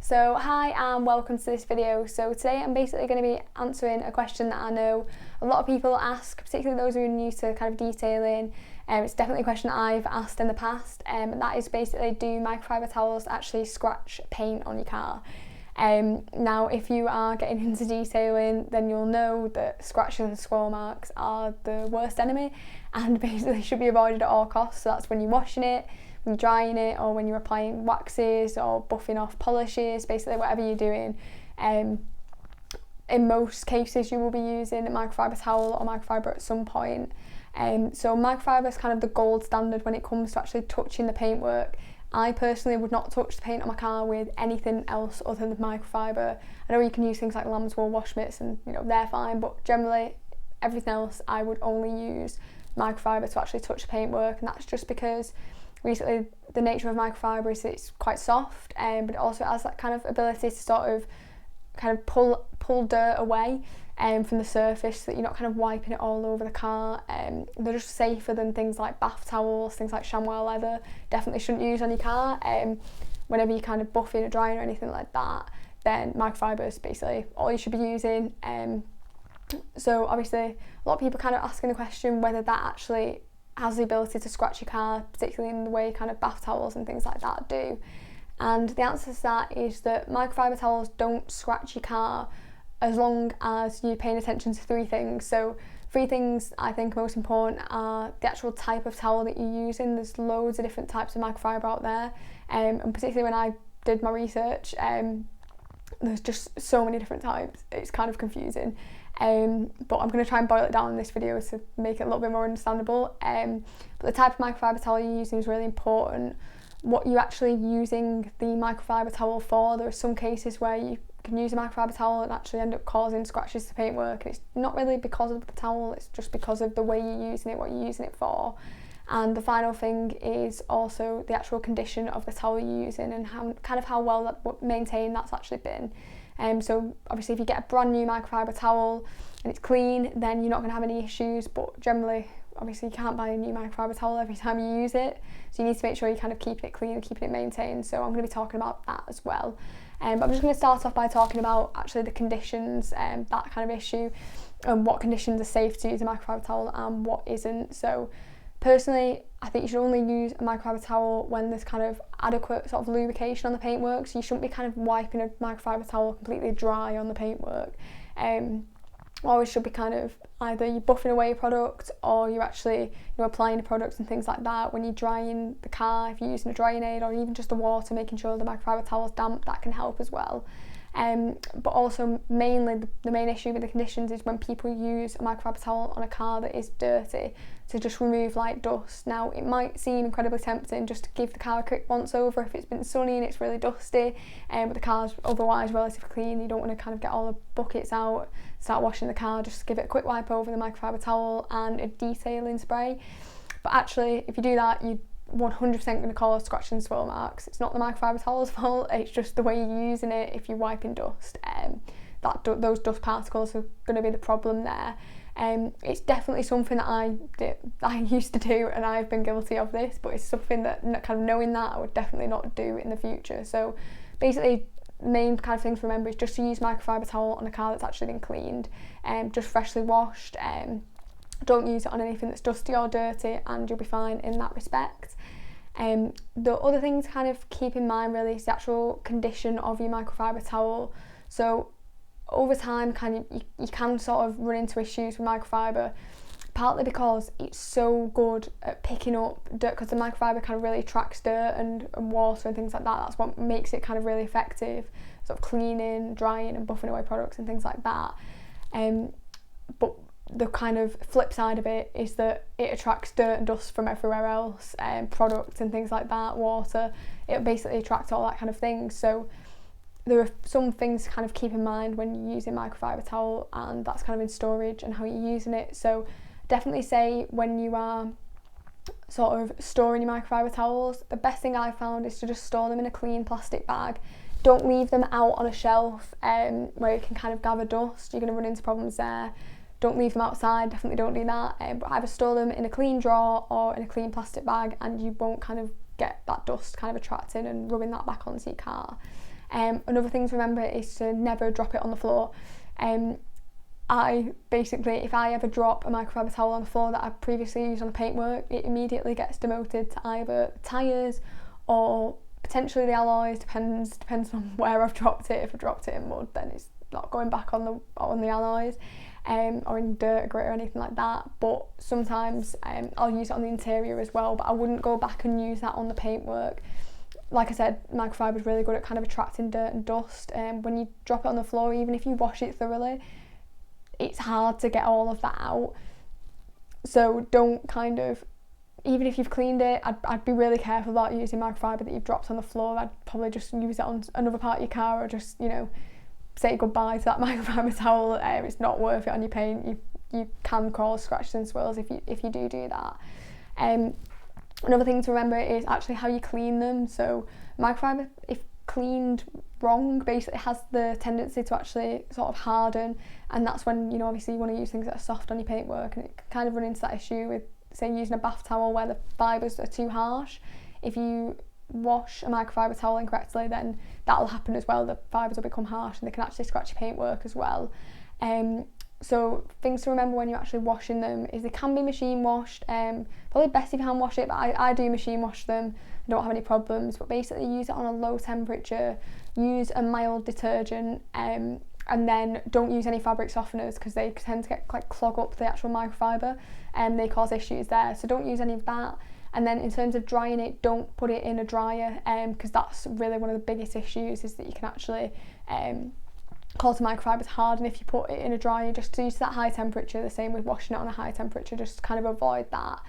So hi and welcome to this video. So today I'm basically going to be answering a question that I know a lot of people ask, particularly those who are new to kind of detailing. It's definitely a question that I've asked in the past, and that is basically, do microfiber towels actually scratch paint on your car? Now if you are getting into detailing, then you'll know that scratches and swirl marks are the worst enemy and basically should be avoided at all costs. So that's when you're washing it, when you're drying it, or when you're applying waxes or buffing off polishes, basically whatever you're doing. In most cases you will be using a microfiber towel or microfiber at some point. So microfiber is kind of the gold standard when it comes to actually touching the paintwork. I personally would not touch the paint on my car with anything else other than microfiber. I know you can use things like lamb's wool wash mitts and they're fine, but generally everything else I would only use microfiber to actually touch the paintwork, and that's just because recently the nature of microfiber is it's quite soft, but it also has that kind of ability to sort of kind of pull dirt away from the surface, so that you're not kind of wiping it all over the car. They're just safer than things like bath towels, things like chamois leather. Definitely shouldn't use on your car. Whenever you're kind of buffing or drying or anything like that, then microfiber is basically all you should be using. So obviously a lot of people kind of asking the question whether that actually has the ability to scratch your car, particularly in the way kind of bath towels and things like that do. And the answer to that is that microfiber towels don't scratch your car as long as you're paying attention to three things. So three things I think most important are the actual type of towel that you're using. There's loads of different types of microfiber out there, and particularly when I did my research, there's just so many different types, it's kind of confusing. But I'm going to try and boil it down in this video to make it a little bit more understandable. But the type of microfiber towel you're using is really important. What you're actually using the microfiber towel for. There are some cases where you can use a microfiber towel and actually end up causing scratches to paintwork, and it's not really because of the towel, it's just because of the way you're using it, what you're using it for. And the final thing is also the actual condition of the towel you're using and how well that maintained that's actually been. So obviously if you get a brand new microfiber towel and it's clean, then you're not going to have any issues, but generally obviously you can't buy a new microfiber towel every time you use it, so you need to make sure you're kind of keeping it clean and keeping it maintained. So I'm going to be talking about that as well. But I'm just going to start off by talking about actually the conditions, that kind of issue, and what conditions are safe to use a microfiber towel and what isn't. So personally, I think you should only use a microfiber towel when there's kind of adequate sort of lubrication on the paintwork. So you shouldn't be kind of wiping a microfiber towel completely dry on the paintwork. Always should be kind of either you're buffing away a product or you're actually applying a product and things like that. When you're drying the car, if you're using a drying aid or even just the water, making sure the microfiber towel is damp, that can help as well. But also mainly the main issue with the conditions is when people use a microfiber towel on a car that is dirty to just remove light dust. Now it might seem incredibly tempting just to give the car a quick once over if it's been sunny and it's really dusty, but the car's otherwise relatively clean. You don't want to kind of get all the buckets out, start washing the car. Just give it a quick wipe over the microfiber towel and a detailing spray. But actually if you do that, you 100% going to cause scratch and swirl marks. It's not the microfiber towel's fault, it's just the way you're using it. If you're wiping dust, those dust particles are going to be the problem there. It's definitely something that I used to do, and I've been guilty of this, but it's something that kind of knowing that I would definitely not do in the future. So basically the main kind of thing to remember is just to use microfiber towel on a car that's actually been cleaned, just freshly washed. Don't use it on anything that's dusty or dirty, and you'll be fine in that respect. The other thing to kind of keep in mind really is the actual condition of your microfiber towel. So over time you can sort of run into issues with microfiber, partly because it's so good at picking up dirt, because the microfiber kind of really attracts dirt and water and things like that. That's what makes it kind of really effective, sort of cleaning, drying and buffing away products and things like that. But the kind of flip side of it is that it attracts dirt and dust from everywhere else, products and things like that, water. It basically attracts all that kind of thing. So there are some things to kind of keep in mind when you're using microfiber towel, and that's kind of in storage and how you're using it. So definitely say when you are sort of storing your microfiber towels, the best thing I've found is to just store them in a clean plastic bag. Don't leave them out on a shelf where you can kind of gather dust. You're going to run into problems there. Don't leave them outside, definitely don't do that. But either store them in a clean drawer or in a clean plastic bag, and you won't kind of get that dust kind of attracting and rubbing that back onto your car. Another thing to remember is to never drop it on the floor. I basically, if I ever drop a microfiber towel on the floor that I've previously used on the paintwork, it immediately gets demoted to either tyres or potentially the alloys. Depends on where I've dropped it. If I dropped it in mud, then it's not going back on the alloys, or in dirt or grit or anything like that. But sometimes I'll use it on the interior as well, but I wouldn't go back and use that on the paintwork. Like I said, microfiber is really good at kind of attracting dirt and dust. When you drop it on the floor, even if you wash it thoroughly, it's hard to get all of that out. So don't kind of, even if you've cleaned it, I'd be really careful about using microfiber that you've dropped on the floor. I'd probably just use it on another part of your car, or just, you know, say goodbye to that microfiber towel. It's not worth it on your paint. You can cause scratches and swirls if you do that. Another thing to remember is actually how you clean them. So microfiber, if cleaned wrong, basically has the tendency to actually sort of harden, and that's when, you know, obviously you want to use things that are soft on your paintwork, and it can kind of run into that issue with, say, using a bath towel where the fibres are too harsh. If you wash a microfiber towel incorrectly, then that'll happen as well. The fibres will become harsh and they can actually scratch your paintwork as well. So things to remember when you're actually washing them is they can be machine washed. Probably best if you hand wash it, but I do machine wash them. I don't have any problems, but basically use it on a low temperature, use a mild detergent, and then don't use any fabric softeners because they tend to get like clog up the actual microfiber and they cause issues there. So don't use any of that. And then in terms of drying it, don't put it in a dryer, because that's really one of the biggest issues, is that you can actually cause the microfibers harden if you put it in a dryer. Just due to that high temperature, the same with washing it on a high temperature, just kind of avoid that.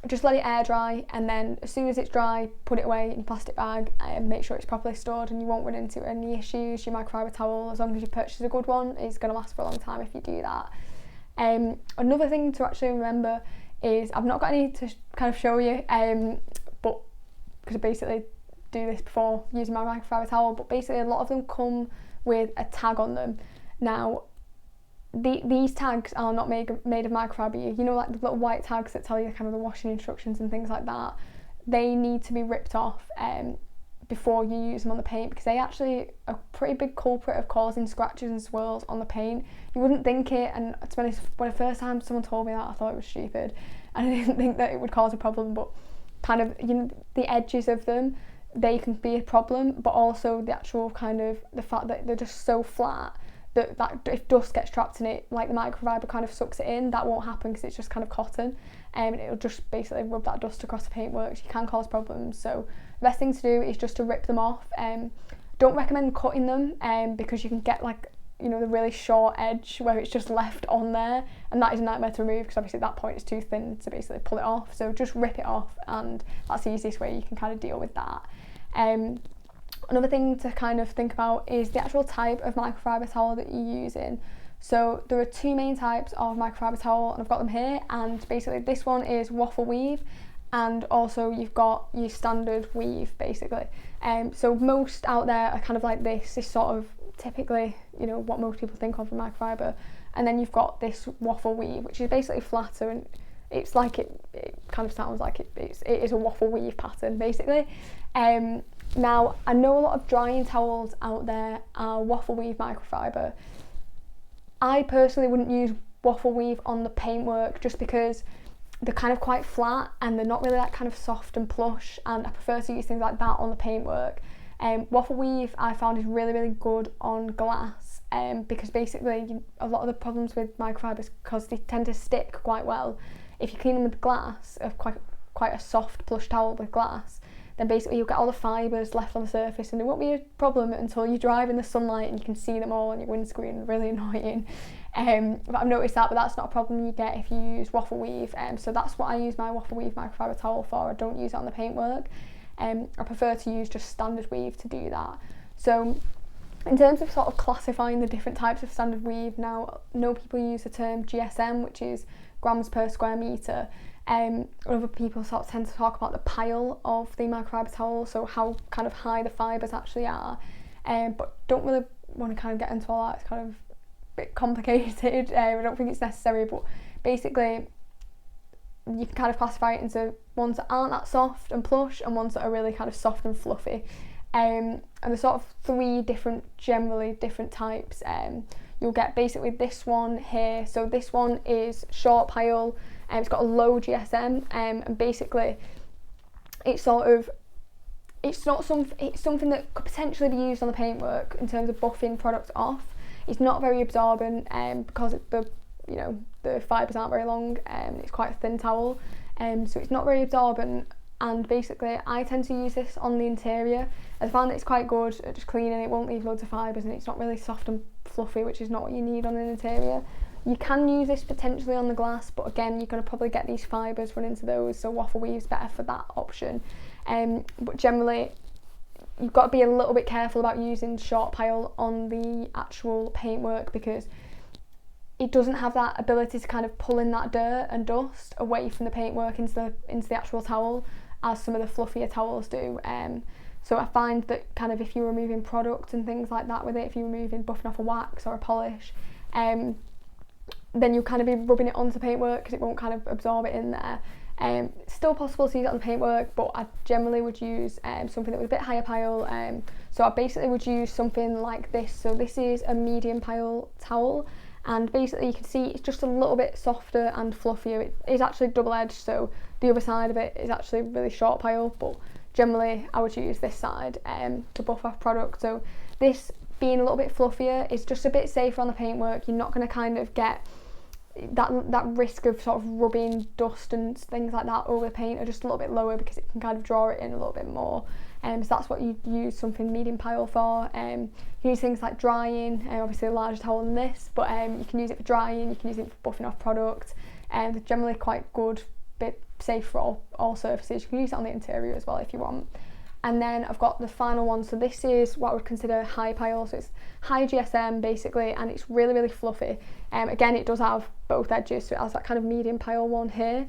Just let it air dry, and then as soon as it's dry, put it away in a plastic bag and make sure it's properly stored, and you won't run into any issues. Your microfiber towel, as long as you purchase a good one, is going to last for a long time if you do that. Another thing to actually remember is, I've not got any to kind of show you, but because I basically do this before using my microfiber towel, but basically a lot of them come with a tag on them. Now, these tags are not made of microfiber. You know, like the little white tags that tell you kind of the washing instructions and things like that. They need to be ripped off before you use them on the paint, because they actually are a pretty big culprit of causing scratches and swirls on the paint. You wouldn't think it, and to be honest, when the first time someone told me that, I thought it was stupid, and I didn't think that it would cause a problem. But kind of, you know, the edges of them, they can be a problem, but also the actual kind of the fact that they're just so flat that if dust gets trapped in it, like the microfiber kind of sucks it in, that won't happen because it's just kind of cotton, and it'll just basically rub that dust across the paintwork. So you can cause problems. So the best thing to do is just to rip them off. Don't recommend cutting them, because you can get, like, you know, the really short edge where it's just left on there, and that is a nightmare to remove because obviously at that point it's too thin to basically pull it off. So just rip it off, and that's the easiest way you can kind of deal with that. Another thing to kind of think about is the actual type of microfiber towel that you're using. So there are two main types of microfiber towel, and I've got them here, and basically this one is waffle weave, and also you've got your standard weave basically. So most out there are kind of like this sort of typically, you know, what most people think of for microfiber, and then you've got this waffle weave, which is basically flatter, and it's like it kind of sounds like it is a waffle weave pattern basically. Now, I know a lot of drying towels out there are waffle weave microfiber. I personally wouldn't use waffle weave on the paintwork just because they're kind of quite flat and they're not really that kind of soft and plush, and I prefer to use things like that on the paintwork. Waffle weave I found is really, really good on glass, because basically a lot of the problems with microfibers, because they tend to stick quite well, if you clean them with glass, of quite a soft plush towel with glass, then basically you'll get all the fibres left on the surface, and it won't be a problem until you drive in the sunlight and you can see them all on your windscreen. Really annoying. But I've noticed that, but that's not a problem you get if you use waffle weave. So that's what I use my waffle weave microfiber towel for. I don't use it on the paintwork. I prefer to use just standard weave to do that. So in terms of sort of classifying the different types of standard weave, now I know people use the term GSM, which is grams per square metre. Other people sort of tend to talk about the pile of the microfiber towel, so how kind of high the fibres actually are, but don't really want to kind of get into all that. It's kind of a bit complicated. I don't think it's necessary, but basically you can kind of classify it into ones that aren't that soft and plush and ones that are really kind of soft and fluffy. And there's sort of 3 generally different types. You'll get basically this one here. So this one is short pile, and it's got a low GSM, and basically it's something that could potentially be used on the paintwork in terms of buffing products off. It's not very absorbent, because the fibres aren't very long, and it's quite a thin towel, so it's not very absorbent. And basically I tend to use this on the interior. I found that it's quite good at just cleaning. It won't leave loads of fibres, and it's not really soft and fluffy, which is not what you need on an interior. You can use this potentially on the glass, but again, you're going to probably get these fibres run into those, so waffle weave's better for that option. But generally you've got to be a little bit careful about using short pile on the actual paintwork, because it doesn't have that ability to kind of pull in that dirt and dust away from the paintwork into the actual towel, as some of the fluffier towels do. So I find that kind of if you're removing product and things like that with it, if you're removing buffing off a wax or a polish, then you'll kind of be rubbing it onto paintwork because it won't kind of absorb it in there. It's still possible to use it on the paintwork, but I generally would use something that was a bit higher pile. So I basically would use something like this. So this is a medium pile towel, and basically you can see it's just a little bit softer and fluffier. It is actually double-edged, so the other side of it is actually really short pile, but generally I would use this side to buff off product. So this being a little bit fluffier is just a bit safer on the paintwork. You're not going to kind of get that risk of sort of rubbing dust and things like that over the paint, are just a little bit lower because it can kind of draw it in a little bit more. So that's what you use something medium pile for. You can use things like drying, obviously a larger towel than this, but you can use it for drying, you can use it for buffing off product, and they're generally quite good, bit safe for all surfaces. You can use it on the interior as well if you want. And then I've got the final one. So this is what I would consider high pile, so it's high GSM basically, and it's really, really fluffy. Again, it does have both edges, so it has that kind of medium pile one here,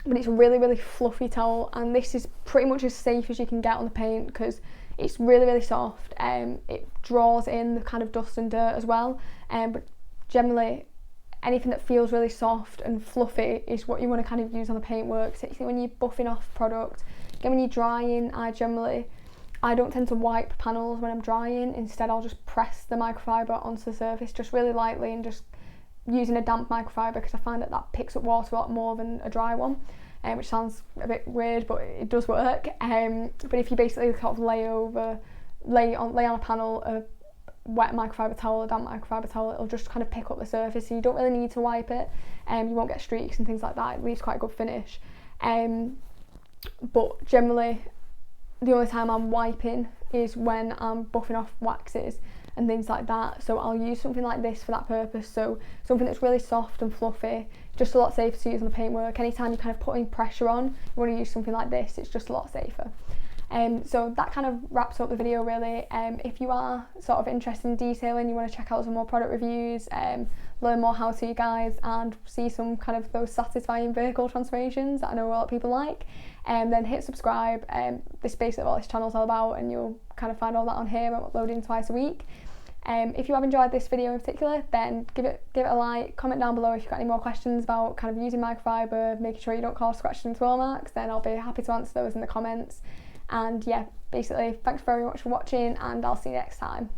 but it's a really, really fluffy towel, and this is pretty much as safe as you can get on the paint because it's really, really soft. It draws in the kind of dust and dirt as well, but generally anything that feels really soft and fluffy is what you want to kind of use on the paintwork. So when you're buffing off product, again when you're drying, I don't tend to wipe panels when I'm drying. Instead I'll just press the microfiber onto the surface just really lightly, and just using a damp microfiber, because I find that picks up water a lot more than a dry one, which sounds a bit weird, but it does work. But if you basically sort of lay on a panel a wet microfiber towel, a damp microfiber towel, it'll just kind of pick up the surface, so you don't really need to wipe it. You won't get streaks and things like that. It leaves quite a good finish. But generally the only time I'm wiping is when I'm buffing off waxes and things like that, so I'll use something like this for that purpose. So something that's really soft and fluffy, just a lot safer to use on the paintwork. Anytime you're kind of putting pressure on, you want to use something like this, it's just a lot safer. So that kind of wraps up the video really. If you are sort of interested in detailing, you want to check out some more product reviews, learn more how-to guides, and see some kind of those satisfying vehicle transformations that I know a lot of people like, then hit subscribe. This is basically what this channel's all about, and you'll kind of find all that on here. I'm uploading twice a week. If you have enjoyed this video in particular, then give it a like, comment down below if you've got any more questions about kind of using microfiber, making sure you don't cause scratches and swirl marks, then I'll be happy to answer those in the comments. And yeah, basically thanks very much for watching, and I'll see you next time.